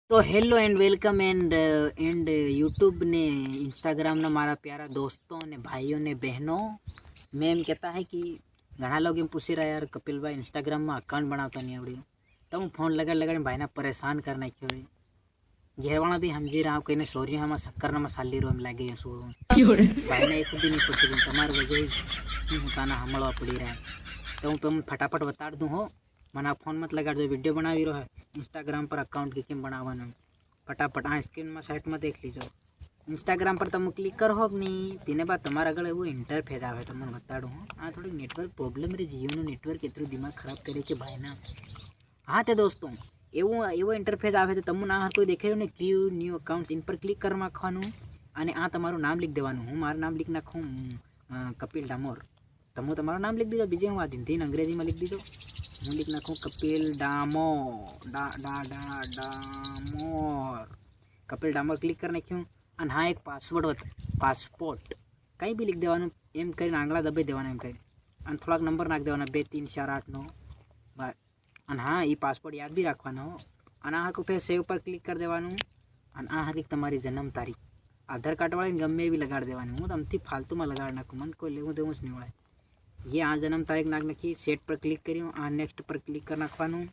तो hello and welcome and YouTube ने Instagram ने मारा प्यारा दोस्तों ने भाइयों ने बहनों मैं एम कहता है कि घना लोग एम पूछी रहा यार कपिल भाई इंस्टाग्राम में अकाउंट बनाता नहीं आवड़ू तो हूँ फोन लगा भाई ने परेशान कर नाख्यो रे घेरवाणा भी समझी रहा कहीं ने सोरी हम शक्कर ना मसाली रो एम लागे शू भाई ने एक भी नहीं पूछी तमार वजह ताना हमड़वा पड़ी रहा तो हूँ तुम फटाफट बता दूँ हो मना फोन मत लगा जो वीडियो बनावी रो है इंस्टाग्राम पर अकाउंट के केम बनावानुं फटाफट आ स्क्रीन में साइट में देख लीजो इंस्टाग्राम पर तमे क्लिक करो कि नहीं तेने बाद तमारा आगे एवं इंटरफेस आए तमने बताड़ू हूँ आ थोड़ी नेटवर्क प्रॉब्लम रे जियो नेटवर्क एटलू दिमाग खराब करे कि भाई ना हाँ तो दोस्तों एवं एवं इंटरफेस आए तो तमने आ कोई देखे ने क्रिएट न्यू अकाउंट्स इन पर क्लिक कर नाखवानुं अने आ तमारुं नाम लिख देवानुं हूँ मारुं नाम लिख नाखूँ कपिल डामोर तमु तमारुं नाम लिख दीजो बीजे हूँ आ हिंदी अंग्रेजी में लिख दीजो हूँ लिख नाखूँ कपिल डामोर डामोर कपिल डामोर क्लिक कर नाख्यूँ अने हाँ एक पासपोर्ट कहीं भी लिख देवानुं एम करीने आंगळा दबाई देवाना एम करीने अने थोड़ाक नंबर नाख देवाना 2 3 4 8 9 अने हाँ ये पासपोर्ट याद भी राखवानो अने आ फिर सेव पर क्लिक कर देवानुं अने आ हकीक तमारी जन्म तारीख आधार कार्ड वाले गमे भी लगाड़ देवानी हूँ तमथी फालतू में लगाड़ नाखूँ मन कोई लेवू देवू ज नहीं वळे ये आ जन्म तारीख नाख नाखी सेट पर क्लिक करूँ आ नेक्स्ट पर क्लिक कर नाखवानुं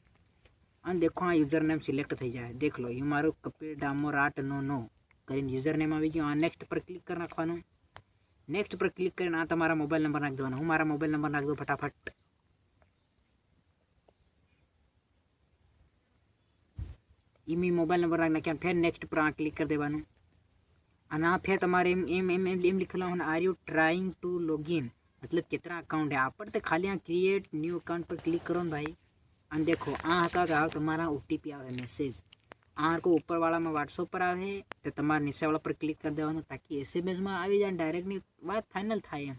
अने देखो आ यूजर नेम सिलेक्ट थी जाए देख लो ये मारू कपिल डामोर 899 करीने यूजर नेम आई गयो आ नेक्स्ट पर क्लिक कर नाखवानुं नेक्स्ट पर क्लिक करीने आ तमारा मोबाइल नंबर नाख देवानो हूँ मारा मोबाइल नंबर नाख दो फटाफट ई मोबाइल नंबर नाख नाख्या फिर नेक्स्ट पर आ क्लिक कर देवानुं अने आ फिर तमारे एम एम एम एम लिखेला होने are you trying to login मतलब कितना अकाउंट है आप पर तो खाली यहाँ क्रिएट न्यू अकाउंट पर क्लिक करो भाई अने देखो आ हका आओ तमारा ओटीपी आवे मैसेज आ को ऊपर वाला में व्हाट्सएप पर आवे तो तमारे नीचे वाला पर क्लिक कर देवानुं ताकि एसएमएस में आई जाए डायरेक्टली बात फाइनल थाय एम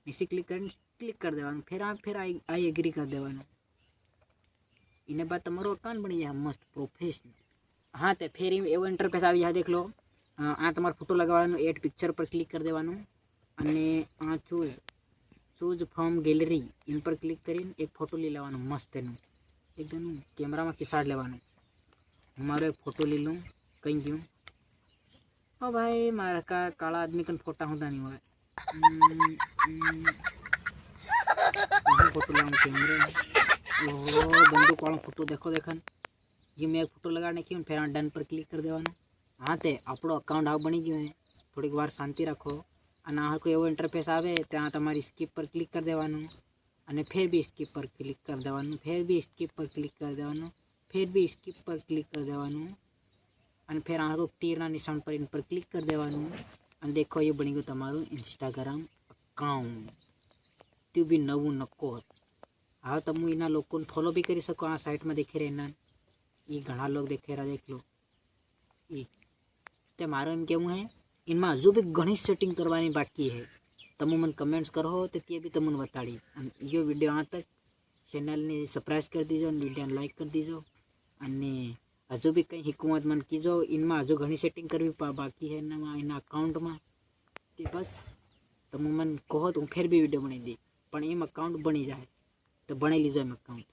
नीचे क्लिक कर देवानुं फिर आई एग्री कर देवानुं इने बाद तमारो अकाउंट बनी जाए मस्त प्रोफेशनल हाँ तो फिर एवं इंटरफेस आई जाए देख लो आ तमारा फोटो लगावानुं एड पिक्चर पर क्लिक कर देवानुं अने आ चूज फ्रॉम गैलरी इन पर क्लिक करीने एक फोटो ली लेवानुं मस्त एनुं एकदम कैमरा में खिसाड़ लेवानुं हमारो एक फोटो ली लूँ कहीं गयूँ ओ भाई मारा काला आदमी कन फोटा होता नहीं हुआ फोटो लाऊं कैमरे ओहो बंदूक वाला फोटो देखो देखन ये मैं एक फोटो लगा नाखी फिर डन पर क्लिक कर देवानुं हाँ तो आपणो अकाउंट आ बनी गयो है थोड़ी वार शांति रखो अने आ कोई एवो इंटरफेस आवे त्यां तमारी स्किप पर क्लिक कर देवानुं अने फिर भी स्किप पर क्लिक कर देवानुं फिर भी स्किप पर क्लिक कर देवानुं फिर भी स्किप पर क्लिक कर देवानुं अने फिर आ तीरना निशान पर इन पर क्लिक कर देवानुं अने देखो ये बनी गयो तमारुं इंस्टाग्राम अकाउंट त्यो भी नवुं नक्को हाँ तमु इना लोकोने फॉलो भी करी सको आ साइट में देखे रहे ये घना लोग देखे रहा देख लो ते मारो एम केवुं है इनमें हजू भी घनी सेटिंग करवानी बाकी है तमु मन कमेंट्स करो तो ते भी तमने बताड़ी यो वीडियो आ तक चैनल ने सब्सक्राइब कर दीजो वीडियो लाइक कर दीजो अने हजू भी कहीं हिकूमत मन कीजो इनमें हजू घनी सेटिंग करवी बाकी है इना अकाउंट में ते बस तमु मन कहो तो फिर भी वीडियो बनाई दी पण एम अकाउंट बनी जाए तो बना लीजो एम अकाउंट।